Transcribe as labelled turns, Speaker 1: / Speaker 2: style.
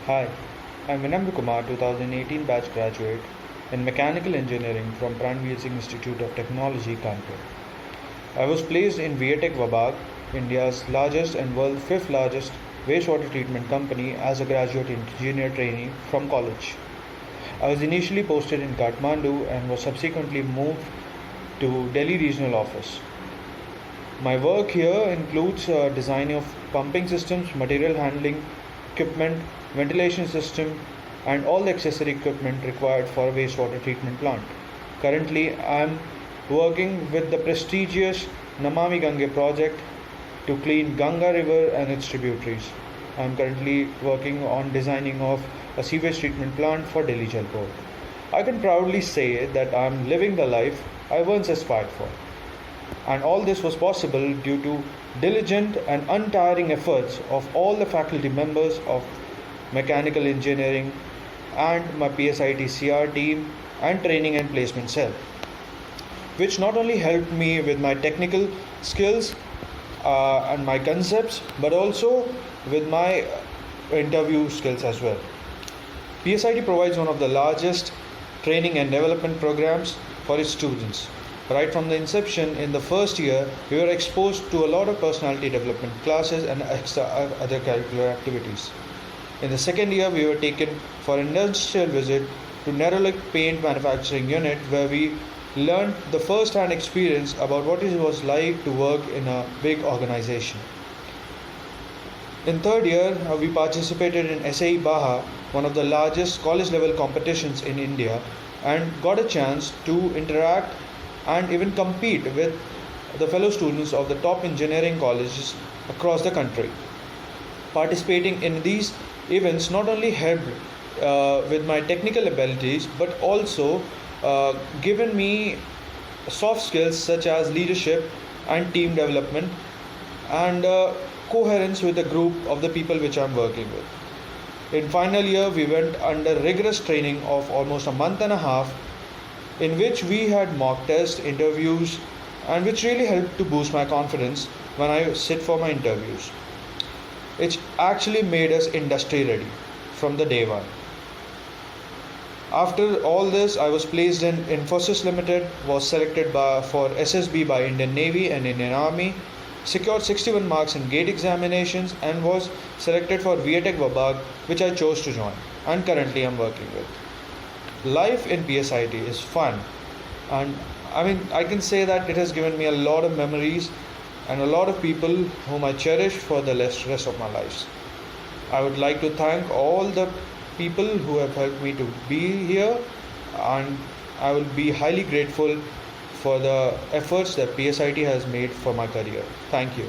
Speaker 1: Hi, I'm Vinamra Kumar, 2018 batch graduate in Mechanical Engineering from Pranveer Singh Institute of Technology, Kanpur. I was placed in Viatech Vabag, India's largest and world's fifth largest wastewater treatment company as a graduate engineer trainee from college. I was initially posted in Kathmandu and was subsequently moved to Delhi Regional Office. My work here includes designing of pumping systems, material handling equipment, ventilation system, and all the accessory equipment required for a wastewater treatment plant. Currently, I am working with the prestigious Namami Gange project to clean Ganga River and its tributaries. I am currently working on designing of a sewage treatment plant for Delhi Jal Board. I can proudly say that I am living the life I once aspired for. And all this was possible due to diligent and untiring efforts of all the faculty members of mechanical engineering and my PSIT CR team and training and placement cell, which not only helped me with my technical skills and my concepts, but also with my interview skills as well. PSIT provides one of the largest training and development programs for its students. Right from the inception, in the first year, we were exposed to a lot of personality development classes and extra other curricular activities. In the second year, we were taken for an industrial visit to Nerolac Paint Manufacturing Unit, where we learned the first-hand experience about what it was like to work in a big organization. In third year, we participated in SAE Baha, one of the largest college-level competitions in India, and got a chance to interact and even compete with the fellow students of the top engineering colleges across the country. Participating in these events not only helped with my technical abilities, but also given me soft skills such as leadership and team development and coherence with the group of the people which I'm working with. In final year, we went under rigorous training of almost a month and a half, in which we had mock tests, interviews, and which really helped to boost my confidence when I sit for my interviews. It actually made us industry ready from the day one. After all this, I was placed in Infosys Limited, was selected for SSB by Indian Navy and Indian Army, secured 61 marks in GATE examinations, and was selected for Viatech Vabag, which I chose to join, and currently I'm working with. Life in PSIT is fun, and I can say that it has given me a lot of memories and a lot of people whom I cherish for the rest of my life. I would like to thank all the people who have helped me to be here, and I will be highly grateful for the efforts that PSIT has made for my career. Thank you.